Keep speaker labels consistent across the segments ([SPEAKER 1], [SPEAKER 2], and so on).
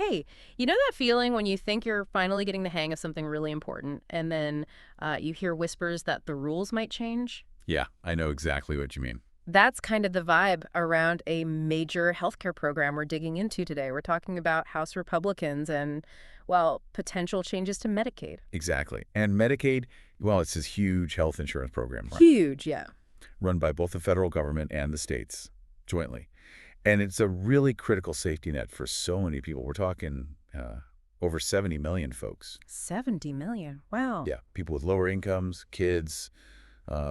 [SPEAKER 1] Hey, you know that feeling when you think you're finally getting the hang of something really important, and then you hear whispers that the rules might change?
[SPEAKER 2] Yeah, I know exactly what you mean.
[SPEAKER 1] That's kind of the vibe around a major healthcare program we're digging into today. We're talking about House Republicans and, well, potential changes to Medicaid.
[SPEAKER 2] Exactly. And Medicaid, well, it's this huge health insurance program
[SPEAKER 1] Huge, yeah.
[SPEAKER 2] run by both the federal government and the states jointly. And it's a really critical safety net for so many people. We're talking over 70 million folks.
[SPEAKER 1] 70 million. Wow.
[SPEAKER 2] Yeah, people with lower incomes, kids,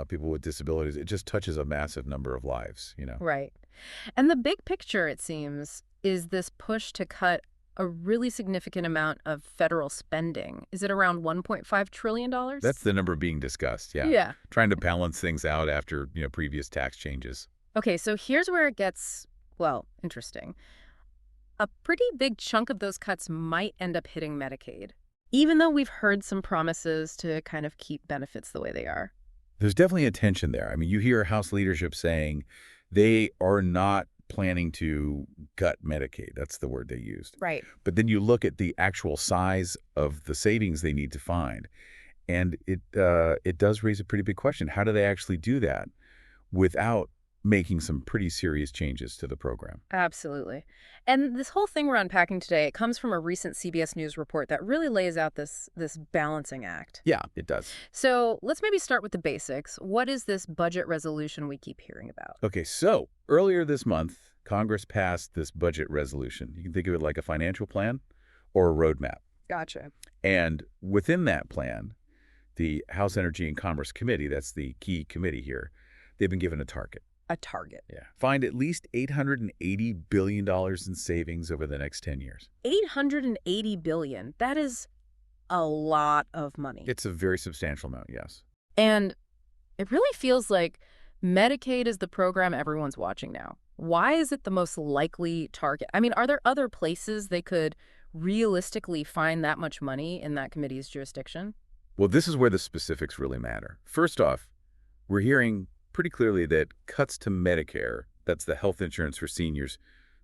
[SPEAKER 2] people with disabilities. It just touches a massive number of lives.
[SPEAKER 1] Right. And the big picture, it seems, is this push to cut a really significant amount of federal spending. Is it around $1.5 trillion?
[SPEAKER 2] That's the number being discussed, yeah.
[SPEAKER 1] Yeah.
[SPEAKER 2] Trying to balance things out after previous tax changes.
[SPEAKER 1] Okay, so here's where it gets, well, interesting. A pretty big chunk of those cuts might end up hitting Medicaid, even though we've heard some promises to kind of keep benefits the way they are.
[SPEAKER 2] There's definitely a tension there. I mean, you hear House leadership saying they are not planning to gut Medicaid. That's the word they used.
[SPEAKER 1] Right.
[SPEAKER 2] But then you look at the actual size of the savings they need to find, and it does raise a pretty big question. How do they actually do that without making some pretty serious changes to the program?
[SPEAKER 1] Absolutely. And this whole thing we're unpacking today, it comes from a recent CBS News report that really lays out this balancing act.
[SPEAKER 2] Yeah, it does.
[SPEAKER 1] So let's maybe start with the basics. What is this budget resolution we keep hearing about?
[SPEAKER 2] Okay, so earlier this month, Congress passed this budget resolution. You can think of it like a financial plan or a roadmap.
[SPEAKER 1] Gotcha.
[SPEAKER 2] And within that plan, the House Energy and Commerce Committee, that's the key committee here, they've been given a target.
[SPEAKER 1] A target.
[SPEAKER 2] Yeah. Find at least $880 billion in savings over the next 10 years.
[SPEAKER 1] 880 billion. That is a lot of money.
[SPEAKER 2] It's a very substantial amount, yes.
[SPEAKER 1] And it really feels like Medicaid is the program everyone's watching now. Why is it the most likely target? I mean, are there other places they could realistically find that much money in that committee's jurisdiction?
[SPEAKER 2] Well, this is where the specifics really matter. First off, we're hearing pretty clearly that cuts to Medicare, that's the health insurance for seniors,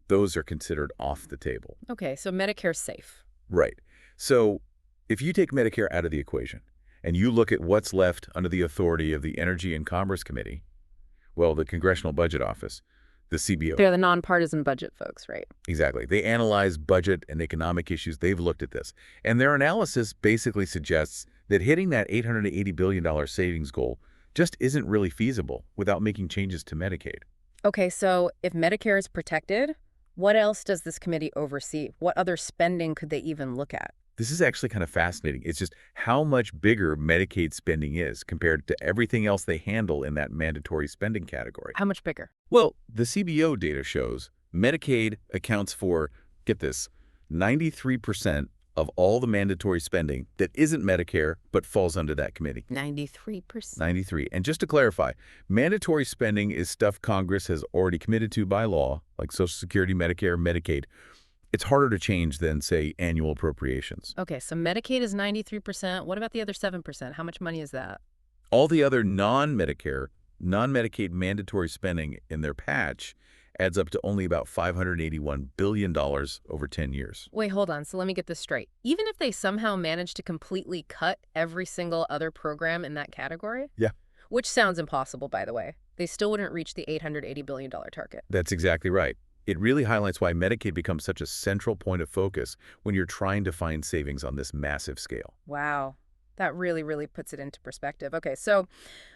[SPEAKER 2] those are considered off the table.
[SPEAKER 1] Okay, so Medicare's safe.
[SPEAKER 2] Right. So if you take Medicare out of the equation and you look at what's left under the authority of the Energy and Commerce Committee, well, the Congressional Budget Office, the CBO.
[SPEAKER 1] They're the nonpartisan budget folks, right?
[SPEAKER 2] Exactly. They analyze budget and economic issues. They've looked at this. And their analysis basically suggests that hitting that $880 billion savings goal just isn't really feasible without making changes to Medicaid.
[SPEAKER 1] Okay, so if Medicare is protected, what else does this committee oversee? What other spending could they even look at?
[SPEAKER 2] This is actually kind of fascinating. It's just how much bigger Medicaid spending is compared to everything else they handle in that mandatory spending category.
[SPEAKER 1] How much bigger?
[SPEAKER 2] Well, the CBO data shows Medicaid accounts for, get this, 93% of all the mandatory spending that isn't Medicare but falls under that committee.
[SPEAKER 1] 93%.
[SPEAKER 2] 93. And just to clarify, mandatory spending is stuff Congress has already committed to by law, like Social Security, Medicare, Medicaid. It's harder to change than, say, annual appropriations.
[SPEAKER 1] Okay, so Medicaid is 93%. What about the other 7%? How much money is that?
[SPEAKER 2] All the other non-Medicare, non-Medicaid mandatory spending in their patch adds up to only about $581 billion over 10 years.
[SPEAKER 1] Wait, hold on. So let me get this straight. Even if they somehow manage to completely cut every single other program in that category?
[SPEAKER 2] Yeah.
[SPEAKER 1] Which sounds impossible, by the way. They still wouldn't reach the $880 billion target.
[SPEAKER 2] That's exactly right. It really highlights why Medicaid becomes such a central point of focus when you're trying to find savings on this massive scale.
[SPEAKER 1] Wow. That really, really puts it into perspective. Okay, so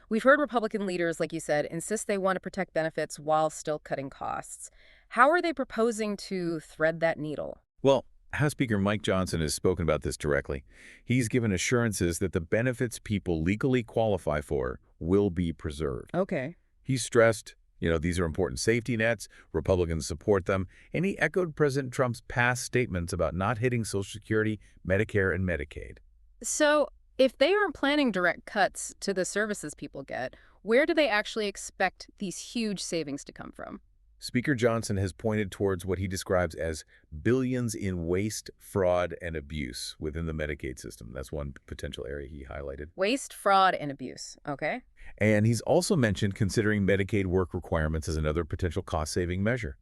[SPEAKER 1] we've heard Republican leaders, like you said, insist they want to protect benefits while still cutting costs. How are they proposing to thread that needle?
[SPEAKER 2] Well, House Speaker Mike Johnson has spoken about this directly. He's given assurances that the benefits people legally qualify for will be preserved.
[SPEAKER 1] Okay.
[SPEAKER 2] He's stressed, these are important safety nets, Republicans support them, and he echoed President Trump's past statements about not hitting Social Security, Medicare, and Medicaid.
[SPEAKER 1] So if they aren't planning direct cuts to the services people get, where do they actually expect these huge savings to come from?
[SPEAKER 2] Speaker Johnson has pointed towards what he describes as billions in waste, fraud, and abuse within the Medicaid system. That's one potential area he highlighted.
[SPEAKER 1] Waste, fraud, and abuse. Okay.
[SPEAKER 2] And he's also mentioned considering Medicaid work requirements as another potential cost-saving measure.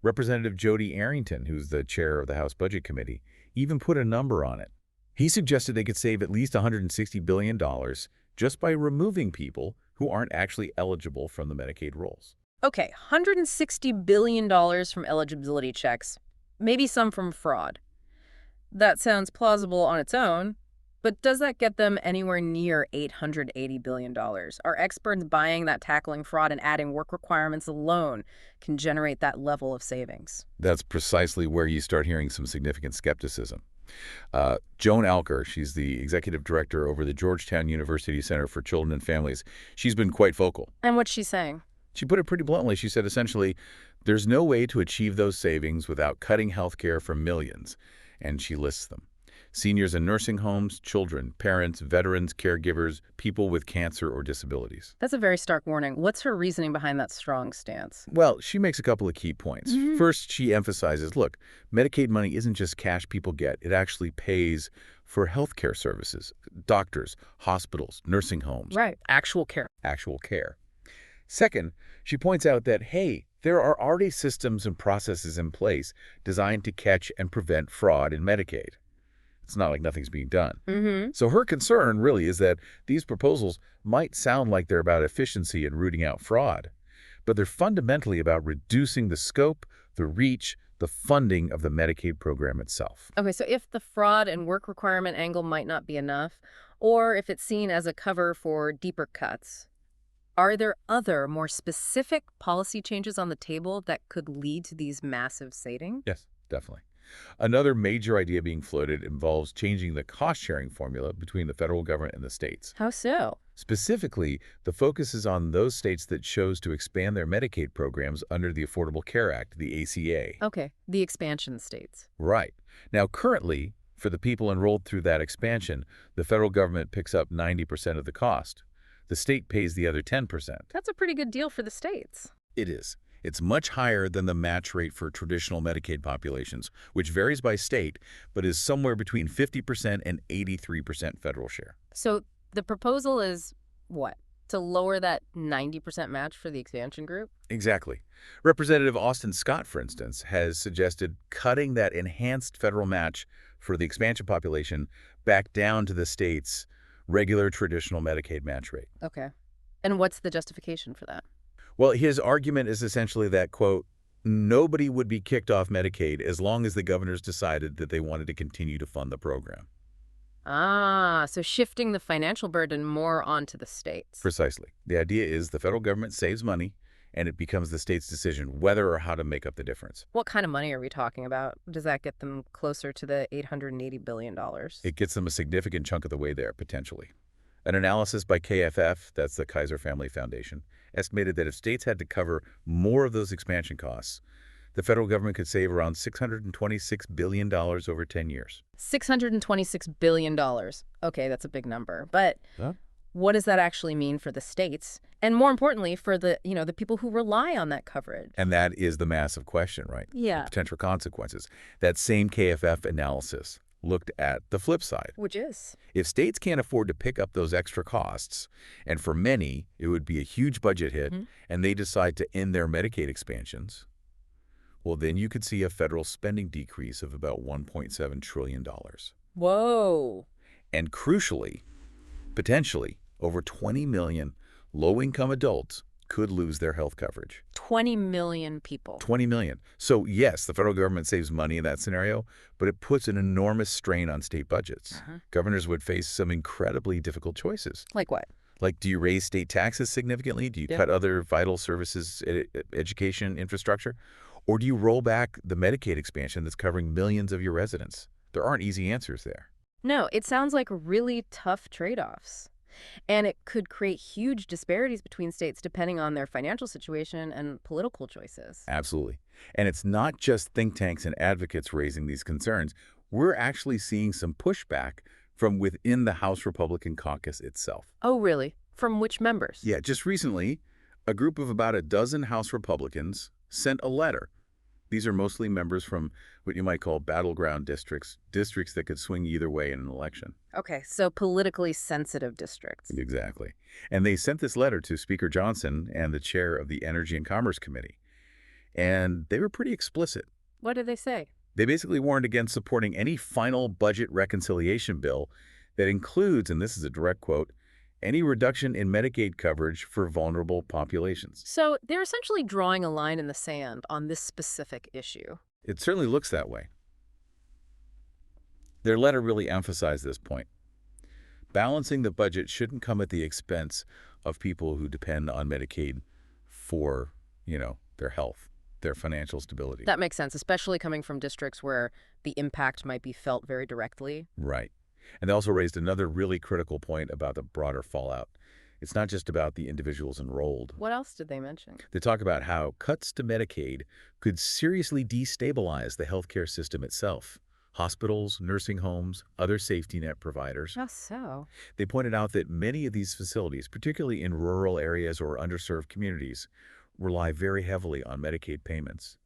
[SPEAKER 2] Representative Jody Arrington, who's the chair of the House Budget Committee, even put a number on it. He suggested they could save at least $160 billion just by removing people who aren't actually eligible from the Medicaid rolls.
[SPEAKER 1] Okay, $160 billion from eligibility checks, maybe some from fraud. That sounds plausible on its own, but does that get them anywhere near $880 billion? Are experts buying that tackling fraud and adding work requirements alone can generate that level of savings?
[SPEAKER 2] That's precisely where you start hearing some significant skepticism. Joan Alker, she's the executive director over the Georgetown University Center for Children and Families. She's been quite vocal.
[SPEAKER 1] And what's she saying?
[SPEAKER 2] She put it pretty bluntly. She said, essentially, there's no way to achieve those savings without cutting health care for millions. And she lists them: seniors in nursing homes, children, parents, veterans, caregivers, people with cancer or disabilities.
[SPEAKER 1] That's a very stark warning. What's her reasoning behind that strong stance?
[SPEAKER 2] Well, she makes a couple of key points. First, she emphasizes, look, Medicaid money isn't just cash people get. It actually pays for health care services, doctors, hospitals, nursing homes.
[SPEAKER 1] Right. Actual care.
[SPEAKER 2] Actual care. Second, she points out that, hey, there are already systems and processes in place designed to catch and prevent fraud in Medicaid. It's not like nothing's being done. So her concern really is that these proposals might sound like they're about efficiency and rooting out fraud, but they're fundamentally about reducing the scope, the reach, the funding of the Medicaid program itself.
[SPEAKER 1] Okay, so if the fraud and work requirement angle might not be enough, or if it's seen as a cover for deeper cuts, are there other, more specific policy changes on the table that could lead to these massive savings?
[SPEAKER 2] Yes, definitely. Another major idea being floated involves changing the cost-sharing formula between the federal government and the states.
[SPEAKER 1] How so?
[SPEAKER 2] Specifically, the focus is on those states that chose to expand their Medicaid programs under the Affordable Care Act, the ACA.
[SPEAKER 1] Okay, the expansion states.
[SPEAKER 2] Right. Now, currently, for the people enrolled through that expansion, the federal government picks up 90% of the cost. The state pays the other 10%.
[SPEAKER 1] That's a pretty good deal for the states.
[SPEAKER 2] It is. It's much higher than the match rate for traditional Medicaid populations, which varies by state, but is somewhere between 50% and 83% federal share.
[SPEAKER 1] So the proposal is what? To lower that 90% match for the expansion group?
[SPEAKER 2] Exactly. Representative Austin Scott, for instance, has suggested cutting that enhanced federal match for the expansion population back down to the state's regular traditional Medicaid match rate.
[SPEAKER 1] Okay. And what's the justification for that?
[SPEAKER 2] Well, his argument is essentially that, quote, nobody would be kicked off Medicaid as long as the governors decided that they wanted to continue to fund the program.
[SPEAKER 1] Ah, so shifting the financial burden more onto the states.
[SPEAKER 2] Precisely. The idea is the federal government saves money, and it becomes the state's decision whether or how to make up the difference.
[SPEAKER 1] What kind of money are we talking about? Does that get them closer to the $880 billion?
[SPEAKER 2] It gets them a significant chunk of the way there, potentially. An analysis by KFF, that's the Kaiser Family Foundation, estimated that if states had to cover more of those expansion costs, the federal government could save around $626 billion over 10 years.
[SPEAKER 1] $626 billion. Okay, that's a big number. But what does that actually mean for the states? And more importantly, for the people who rely on that coverage?
[SPEAKER 2] And that is the massive question, right?
[SPEAKER 1] Yeah.
[SPEAKER 2] The potential consequences. That same KFF analysis looked at the flip side.
[SPEAKER 1] Which is?
[SPEAKER 2] If states can't afford to pick up those extra costs, and for many, it would be a huge budget hit, and they decide to end their Medicaid expansions, well, then you could see a federal spending decrease of about $1.7 trillion.
[SPEAKER 1] Whoa.
[SPEAKER 2] And crucially, potentially, over 20 million low-income adults could lose their health coverage.
[SPEAKER 1] 20 million people.
[SPEAKER 2] 20 million. So yes, the federal government saves money in that scenario, but it puts an enormous strain on state budgets. Governors would face some incredibly difficult choices.
[SPEAKER 1] Like what?
[SPEAKER 2] Like, do you raise state taxes significantly? Do you cut other vital services, education, infrastructure? Or do you roll back the Medicaid expansion that's covering millions of your residents? There aren't easy answers there.
[SPEAKER 1] No, it sounds like really tough trade-offs. And it could create huge disparities between states depending on their financial situation and political choices.
[SPEAKER 2] Absolutely. And it's not just think tanks and advocates raising these concerns. We're actually seeing some pushback from within the House Republican caucus itself.
[SPEAKER 1] Oh, really? From which members?
[SPEAKER 2] Yeah, just recently, a group of about a dozen House Republicans sent a letter. These are mostly members from what you might call battleground districts, districts that could swing either way in an election.
[SPEAKER 1] Okay, so politically sensitive districts.
[SPEAKER 2] Exactly. And they sent this letter to Speaker Johnson and the chair of the Energy and Commerce Committee. And they were pretty explicit.
[SPEAKER 1] What did they say?
[SPEAKER 2] They basically warned against supporting any final budget reconciliation bill that includes, and this is a direct quote, any reduction in Medicaid coverage for vulnerable populations.
[SPEAKER 1] So they're essentially drawing a line in the sand on this specific issue.
[SPEAKER 2] It certainly looks that way. Their letter really emphasized this point. Balancing the budget shouldn't come at the expense of people who depend on Medicaid for, their health, their financial stability.
[SPEAKER 1] That makes sense, especially coming from districts where the impact might be felt very directly.
[SPEAKER 2] Right. And they also raised another really critical point about the broader fallout. It's not just about the individuals enrolled.
[SPEAKER 1] What else did they mention?
[SPEAKER 2] They talk about how cuts to Medicaid could seriously destabilize the healthcare system itself. Hospitals, nursing homes, other safety net providers.
[SPEAKER 1] How so?
[SPEAKER 2] They pointed out that many of these facilities, particularly in rural areas or underserved communities, rely very heavily on Medicaid payments.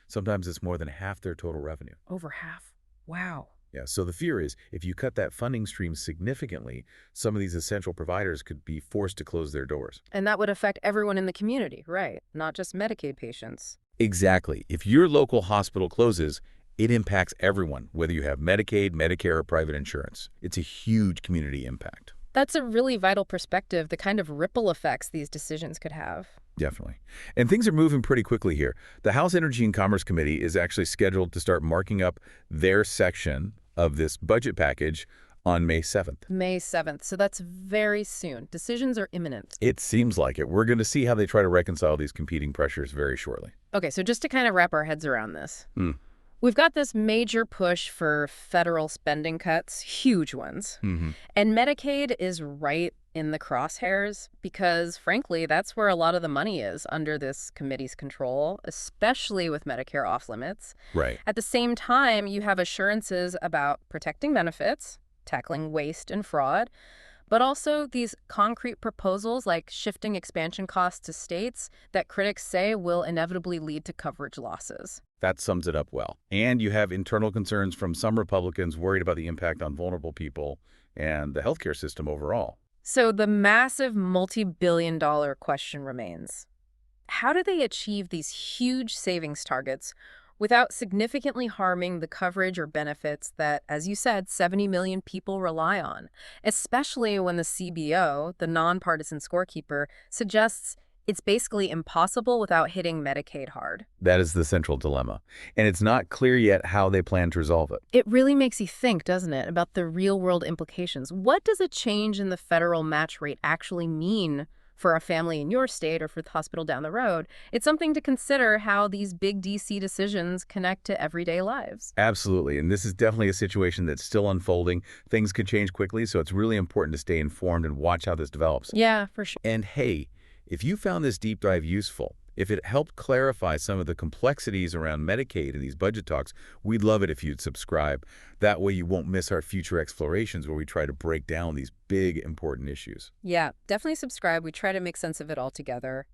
[SPEAKER 2] Sometimes it's more than half their total revenue.
[SPEAKER 1] Over half. Wow.
[SPEAKER 2] Yeah, so the fear is if you cut that funding stream significantly, some of these essential providers could be forced to close their doors.
[SPEAKER 1] And that would affect everyone in the community, right? Not just Medicaid patients.
[SPEAKER 2] Exactly. If your local hospital closes, it impacts everyone, whether you have Medicaid, Medicare, or private insurance. It's a huge community impact.
[SPEAKER 1] That's a really vital perspective, the kind of ripple effects these decisions could have.
[SPEAKER 2] Definitely. And things are moving pretty quickly here. The House Energy and Commerce Committee is actually scheduled to start marking up their section of this budget package on May 7th.
[SPEAKER 1] May 7th, so that's very soon. Decisions are imminent.
[SPEAKER 2] It seems like it. We're going to see how they try to reconcile these competing pressures very shortly.
[SPEAKER 1] Okay, so just to kind of wrap our heads around this.
[SPEAKER 2] Hmm.
[SPEAKER 1] We've got this major push for federal spending cuts, huge ones. And Medicaid is right in the crosshairs because, frankly, that's where a lot of the money is under this committee's control, especially with Medicare off-limits.
[SPEAKER 2] Right.
[SPEAKER 1] At the same time, you have assurances about protecting benefits, tackling waste and fraud, but also these concrete proposals like shifting expansion costs to states that critics say will inevitably lead to coverage losses.
[SPEAKER 2] That sums it up well. And you have internal concerns from some Republicans worried about the impact on vulnerable people and the healthcare system overall.
[SPEAKER 1] So the massive multi-billion-dollar question remains. How do they achieve these huge savings targets without significantly harming the coverage or benefits that, as you said, 70 million people rely on, especially when the CBO, the nonpartisan scorekeeper, suggests it's basically impossible without hitting Medicaid hard?
[SPEAKER 2] That is the central dilemma. And it's not clear yet how they plan to resolve it.
[SPEAKER 1] It really makes you think, doesn't it, about the real-world implications. What does a change in the federal match rate actually mean for a family in your state or for the hospital down the road? It's something to consider how these big D.C. decisions connect to everyday lives.
[SPEAKER 2] Absolutely. And this is definitely a situation that's still unfolding. Things could change quickly, so it's really important to stay informed and watch how this develops.
[SPEAKER 1] Yeah, for sure.
[SPEAKER 2] And hey, if you found this deep dive useful, if it helped clarify some of the complexities around Medicaid and these budget talks, we'd love it if you'd subscribe. That way you won't miss our future explorations where we try to break down these big, important issues.
[SPEAKER 1] Yeah, definitely subscribe. We try to make sense of it all together.